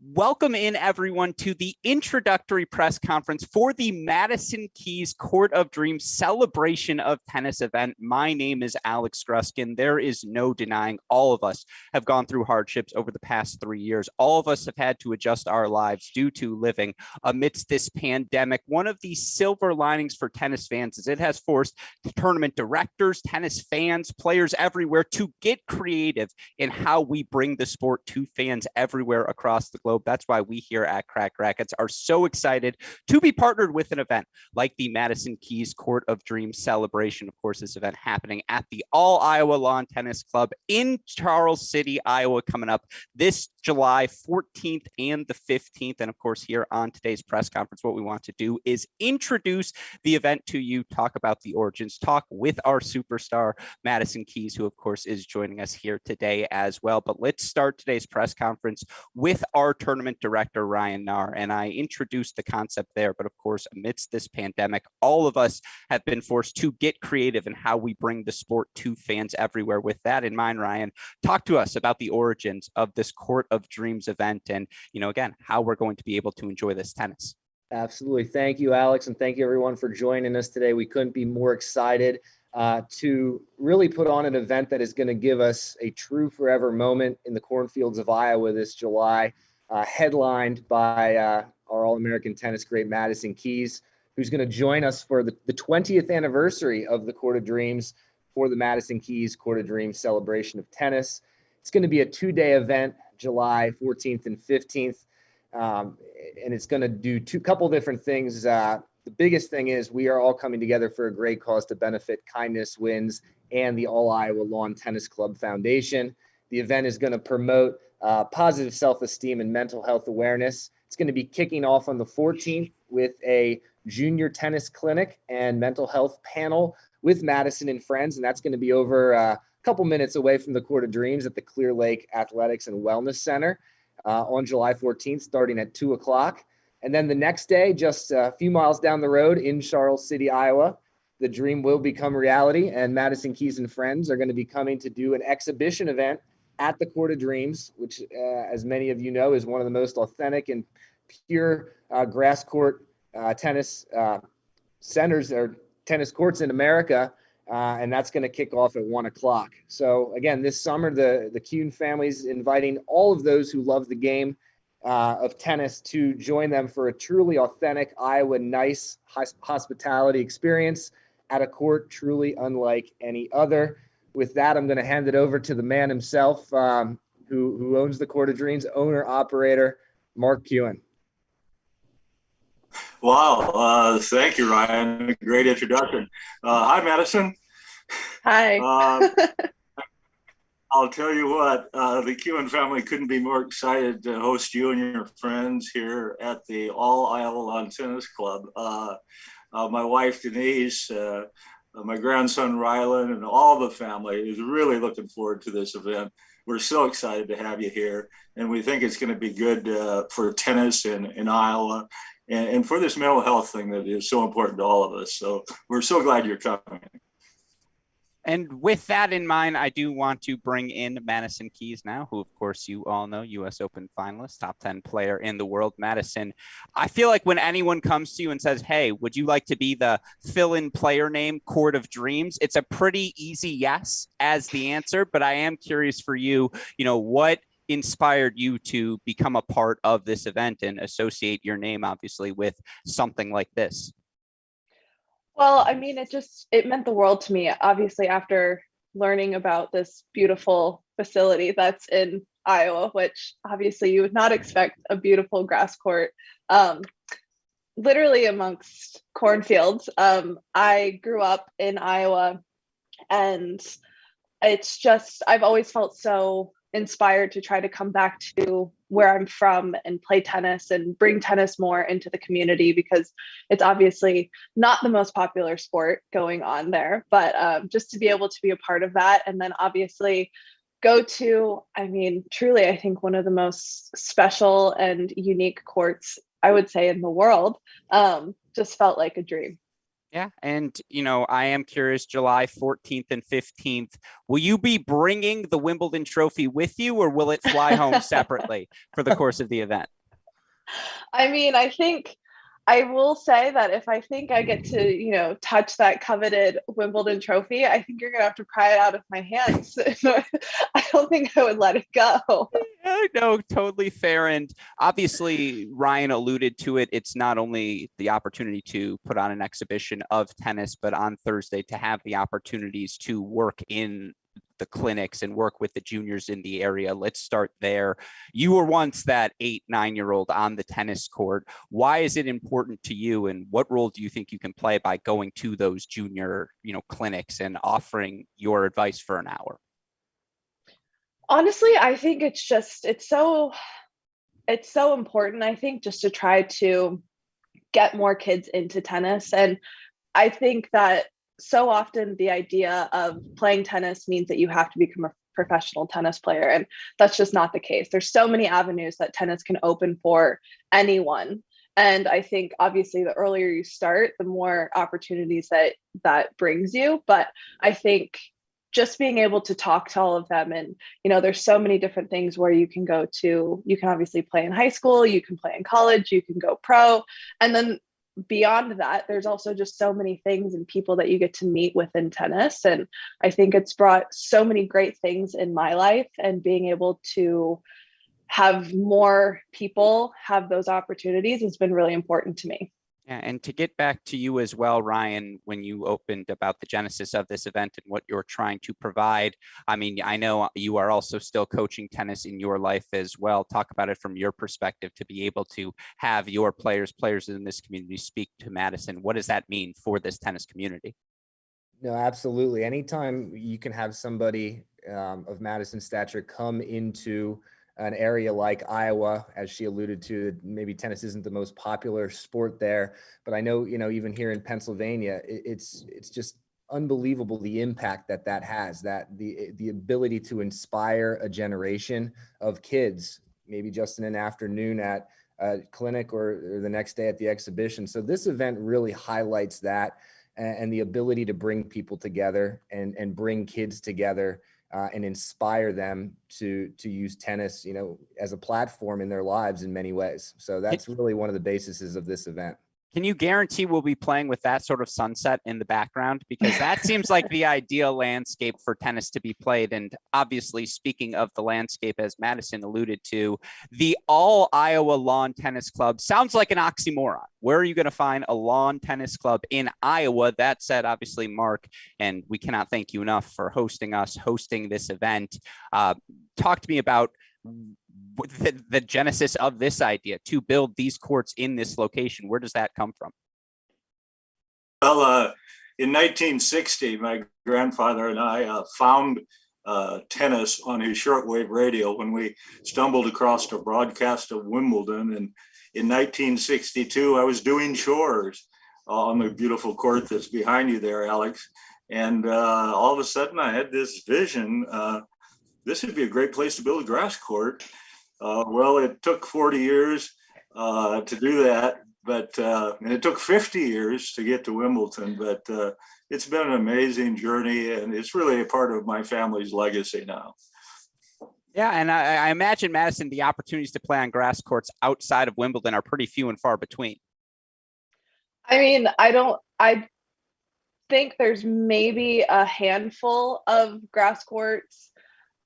Welcome in, everyone, to the introductory press conference for the Madison Keys Court of Dreams celebration of tennis event. My name is Alex Gruskin. There is no denying all of us have gone through hardships over the past 3 years. All of us have had to adjust our lives due to living amidst this pandemic. One of the silver linings for tennis fans is it has forced tournament directors, tennis fans, players everywhere to get creative in how we bring the sport to fans everywhere across the globe. That's why we here at Crack Racquets are so excited to be partnered with an event like the Madison Keys Court of Dreams celebration. Of course, this event happening at the All Iowa Lawn Tennis Club in Charles City, Iowa, coming up this July 14th and the 15th. And of course, here on today's press conference, what we want to do is introduce the event to you, talk about the origins, talk with our superstar, Madison Keys, who of course is joining us here today as well. But let's start today's press conference with our tournament director, Ryan Knarr. And I introduced the concept there, but of course, amidst this pandemic, all of us have been forced to get creative in how we bring the sport to fans everywhere. With that in mind, Ryan, talk to us about the origins of this Court of Dreams event and, again, how we're going to be able to enjoy this tennis. Absolutely. Thank you, Alex. And thank you, everyone, for joining us today. We couldn't be more excited to really put on an event that is going to give us a true forever moment in the cornfields of Iowa this July, headlined by our All-American tennis great Madison Keys, who's going to join us for the 20th anniversary of the Court of Dreams for the Madison Keys Court of Dreams celebration of tennis. It's going to be a 2-day event, July 14th and 15th, and it's going to do couple different things. The biggest thing is we are all coming together for a great cause to benefit Kindness Wins and the All Iowa Lawn Tennis Club Foundation. The event is going to promote positive self-esteem and mental health awareness. It's going to be kicking off on the 14th with a junior tennis clinic and mental health panel with Madison and friends, and that's going to be over a couple minutes away from the Court of Dreams at the Clear Lake Athletics and Wellness Center on July 14th, starting at 2 o'clock. And then the next day, just a few miles down the road in Charles City, Iowa, the dream will become reality, and Madison Keys and friends are going to be coming to do an exhibition event at the Court of Dreams, which, as many of you know, is one of the most authentic and pure grass court tennis centers or tennis courts in America, and that's going to kick off at 1 o'clock. So, again, this summer, the Kuhn family is inviting all of those who love the game of tennis to join them for a truly authentic Iowa nice hospitality experience at a court truly unlike any other. With that, I'm going to hand it over to the man himself, who owns the Court of Dreams, owner-operator, Mark Kuhn. Wow. Thank you, Ryan. Great introduction. Hi, Madison. Hi. I'll tell you what, the Kuhn family couldn't be more excited to host you and your friends here at the All Iowa Lawn Tennis Club. My wife, Denise, my grandson, Rylan, and all the family is really looking forward to this event. We're so excited to have you here, and we think it's going to be good for tennis in Iowa and for this mental health thing that is so important to all of us. So we're so glad you're coming. And with that in mind, I do want to bring in Madison Keys now, who, of course, you all know, U.S. Open finalist, top 10 player in the world. Madison, I feel like when anyone comes to you and says, hey, would you like to be the fill-in player name Court of Dreams? It's a pretty easy yes as the answer, but I am curious for you, what inspired you to become a part of this event and associate your name, obviously, with something like this? Well, I mean, it meant the world to me, obviously, after learning about this beautiful facility that's in Iowa, which obviously you would not expect a beautiful grass court, literally amongst cornfields. I grew up in Iowa, and I've always felt so inspired to try to come back to where I'm from and play tennis and bring tennis more into the community, because it's obviously not the most popular sport going on there, but just to be able to be a part of that. And then obviously go to, truly, I think one of the most special and unique courts, I would say, in the world, just felt like a dream. Yeah. And, I am curious, July 14th and 15th, will you be bringing the Wimbledon trophy with you, or will it fly home separately for the course of the event? I mean, I think I will say that if I think I get to, touch that coveted Wimbledon trophy, I think you're going to have to pry it out of my hands. I don't think I would let it go. No, totally fair. And obviously, Ryan alluded to it. It's not only the opportunity to put on an exhibition of tennis, but on Thursday to have the opportunities to work in the clinics and work with the juniors in the area. Let's start there. You were once that 8-9-year-old on the tennis court. Why is it important to you, and what role do you think you can play by going to those junior, clinics and offering your advice for an hour? Honestly, I think it's so important, I think, just to try to get more kids into tennis. And I think that so often the idea of playing tennis means that you have to become a professional tennis player. And that's just not the case. There's so many avenues that tennis can open for anyone. And I think obviously the earlier you start, the more opportunities that brings you. But I think just being able to talk to all of them, and there's so many different things where you can obviously play in high school, you can play in college, you can go pro, and then beyond that there's also just so many things and people that you get to meet within tennis. And I think it's brought so many great things in my life, and being able to have more people have those opportunities has been really important to me. Yeah, and to get back to you as well, Ryan, when you opened about the genesis of this event and what you're trying to provide, I mean, I know you are also still coaching tennis in your life as well. Talk about it from your perspective, to be able to have your players in this community speak to Madison. What does that mean for this tennis community? No, absolutely. Anytime you can have somebody of Madison's stature come into an area like Iowa, as she alluded to, maybe tennis isn't the most popular sport there, but I know, even here in Pennsylvania, it's just unbelievable the impact that has, that the ability to inspire a generation of kids, maybe just in an afternoon at a clinic or the next day at the exhibition. So this event really highlights that, and the ability to bring people together and bring kids together. And inspire them to use tennis, as a platform in their lives in many ways. So that's really one of the bases of this event. Can you guarantee we'll be playing with that sort of sunset in the background? Because that seems like the ideal landscape for tennis to be played. And obviously, speaking of the landscape, as Madison alluded to, the All Iowa Lawn Tennis Club sounds like an oxymoron. Where are you going to find a lawn tennis club in Iowa? That said, obviously, Mark, and we cannot thank you enough for hosting this event. Talk to me about the genesis of this idea to build these courts in this location. Where does that come from? Well, in 1960, my grandfather and I found tennis on his shortwave radio when we stumbled across a broadcast of Wimbledon. And in 1962, I was doing chores on the beautiful court that's behind you there, Alex. And all of a sudden, I had this vision. This would be a great place to build a grass court. Well, it took 40 years to do that, but and it took 50 years to get to Wimbledon, but it's been an amazing journey, and it's really a part of my family's legacy now. Yeah, and I imagine, Madison, the opportunities to play on grass courts outside of Wimbledon are pretty few and far between. I mean, I think there's maybe a handful of grass courts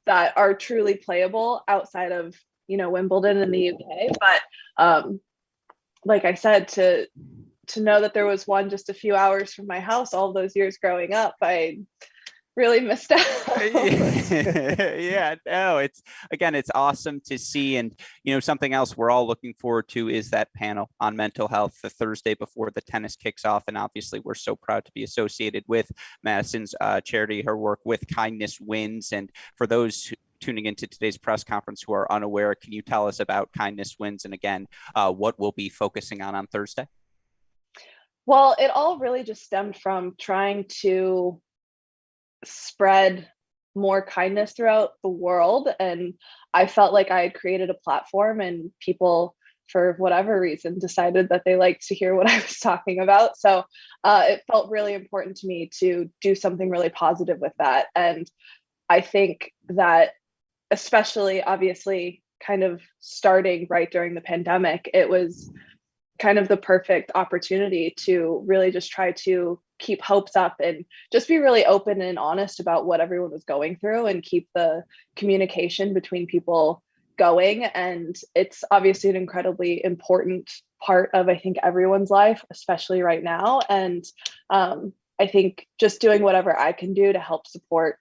that are truly playable outside of, Wimbledon in the UK. But like I said, to know that there was one just a few hours from my house all those years growing up, I really missed out. Yeah, no, it's awesome to see. And, something else we're all looking forward to is that panel on mental health the Thursday before the tennis kicks off. And obviously, we're so proud to be associated with Madison's charity, her work with Kindness Wins. And for those tuning into today's press conference who are unaware, can you tell us about Kindness Wins, and again, what we'll be focusing on Thursday? Well, it all really just stemmed from trying to spread more kindness throughout the world. And I felt like I had created a platform, and people for whatever reason, decided that they liked to hear what I was talking about. So it felt really important to me to do something really positive with that. And I think that, especially obviously kind of starting right during the pandemic, it was kind of the perfect opportunity to really just try to keep hopes up and just be really open and honest about what everyone was going through and keep the communication between people going. And it's obviously an incredibly important part of, I think, everyone's life, especially right now. And I think just doing whatever I can do to help support,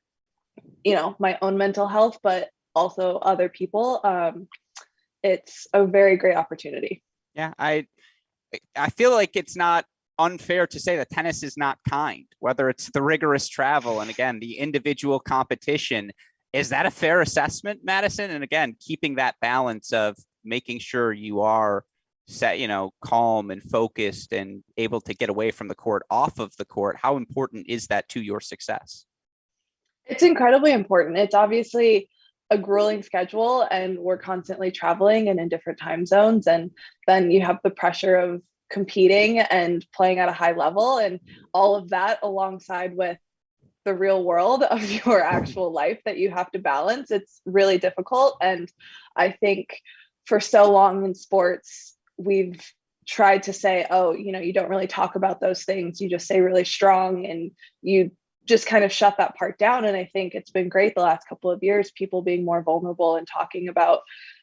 my own mental health, but also other people, it's a very great opportunity. Yeah, I feel like it's not unfair to say that tennis is not kind, whether it's the rigorous travel and, again, the individual competition. Is that a fair assessment, Madison? And again, keeping that balance of making sure you are set, calm and focused and able to get away from the court, off of the court. How important is that to your success? It's incredibly important. It's obviously a grueling schedule, and we're constantly traveling and in different time zones. And then you have the pressure of competing and playing at a high level, and all of that alongside with the real world of your actual life that you have to balance. It's really difficult. And I think for so long in sports, we've tried to say, oh, you don't really talk about those things. You just say really strong, and you just kind of shut that part down. And I think it's been great the last couple of years, people being more vulnerable and talking about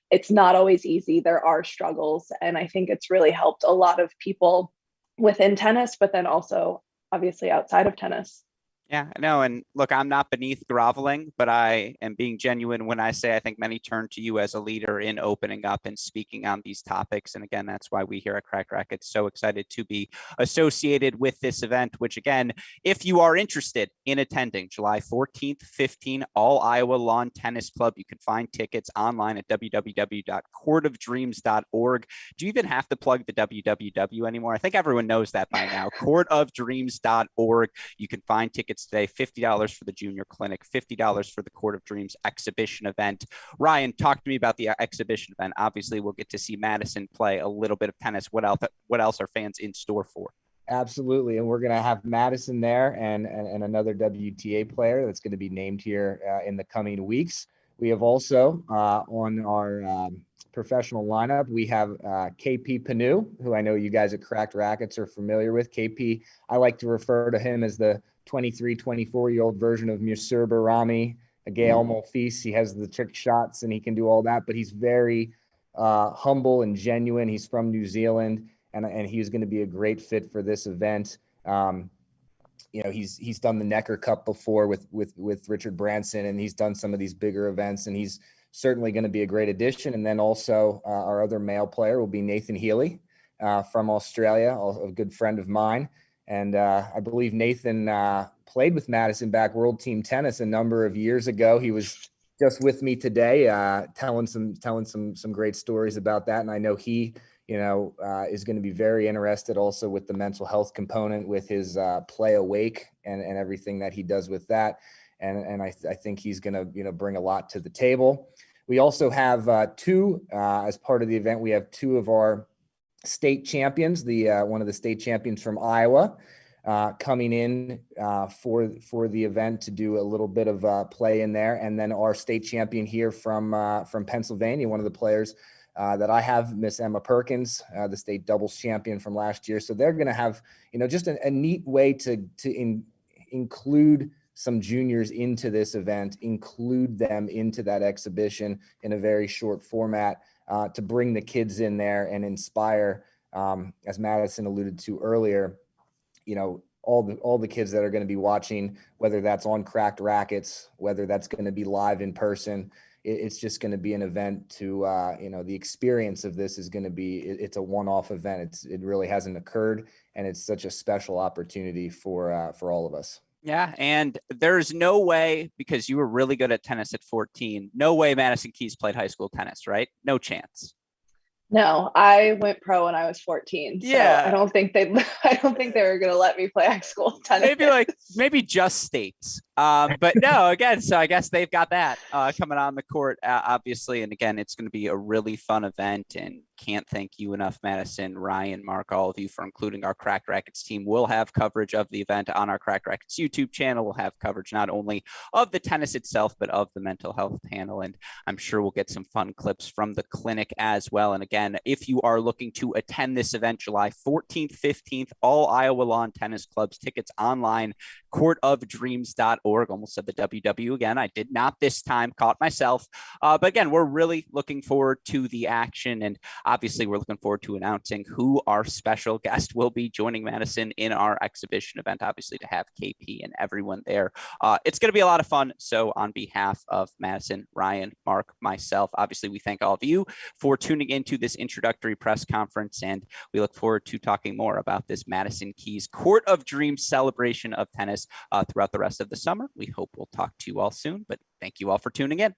it's not always easy. There are struggles. And I think it's really helped a lot of people within tennis, but then also obviously outside of tennis. Yeah, I know. And look, I'm not beneath groveling, but I am being genuine when I say I think many turn to you as a leader in opening up and speaking on these topics. And again, that's why we here at Cracked Racquets so excited to be associated with this event, which, again, if you are interested in attending July 14th, 15th, All Iowa Lawn Tennis Club, you can find tickets online at www.courtofdreams.org. Do you even have to plug the www anymore? I think everyone knows that by now. courtofdreams.org. You can find tickets today, $50 for the junior clinic, $50 for the Court of Dreams exhibition event. Ryan, talk to me about the exhibition event. Obviously, we'll get to see Madison play a little bit of tennis. What else are fans in store for? Absolutely. And we're going to have Madison there and another WTA player that's going to be named here in the coming weeks. We have also on our professional lineup, we have KP Panu, who I know you guys at Cracked Racquets are familiar with. KP, I like to refer to him as the 23, 24-year-old version of Musur Barami, Gael Monfils. He has the trick shots and he can do all that, but he's very humble and genuine. He's from New Zealand, and he's going to be a great fit for this event. He's done the Necker Cup before with Richard Branson, and he's done some of these bigger events, and he's certainly going to be a great addition. And then also our other male player will be Nathan Healy from Australia, a good friend of mine. And I believe Nathan played with Madison back World Team Tennis a number of years ago. He was just with me today, telling some great stories about that. And I know he, is going to be very interested also with the mental health component with his Play Awake and everything that he does with that. And I think he's going to, bring a lot to the table. We also have as part of the event, we have two of our state champions, one of the state champions from Iowa coming in for the event to do a little bit of play in there. And then our state champion here from Pennsylvania, one of the players that I have, Miss Emma Perkins, the state doubles champion from last year. So they're going to have, just a neat way to include some juniors into this event, include them into that exhibition in a very short format, to bring the kids in there and inspire, as Madison alluded to earlier, all the kids that are going to be watching, whether that's on Cracked Racquets, whether that's going to be live in person. It's just going to be an event to, the experience of this is going to be, it's a one-off event. It really hasn't occurred, and it's such a special opportunity for all of us. Yeah, and there's no way, because you were really good at tennis at 14, no way Madison Keys played high school tennis, right? No chance. No, I went pro when I was 14. So yeah, I don't think they were going to let me play high school tennis. Maybe just states. But no, again, so I guess they've got that coming on the court, obviously. And again, it's going to be a really fun event, and can't thank you enough, Madison, Ryan, Mark, all of you for including our Cracked Racquets team. We'll have coverage of the event on our Cracked Racquets YouTube channel. We'll have coverage not only of the tennis itself, but of the mental health panel. And I'm sure we'll get some fun clips from the clinic as well. And again, if you are looking to attend this event, July 14th, 15th, all Iowa Lawn Tennis Clubs, tickets online, courtofdreams.org. Almost said the WW again. I did not this time, caught myself. But again, we're really looking forward to the action. And obviously, we're looking forward to announcing who our special guest will be joining Madison in our exhibition event, obviously, to have KP and everyone there. It's going to be a lot of fun. So on behalf of Madison, Ryan, Mark, myself, obviously, we thank all of you for tuning into this introductory press conference. And we look forward to talking more about this Madison Keys Court of Dreams celebration of tennis throughout the rest of the summer. We hope we'll talk to you all soon, but thank you all for tuning in.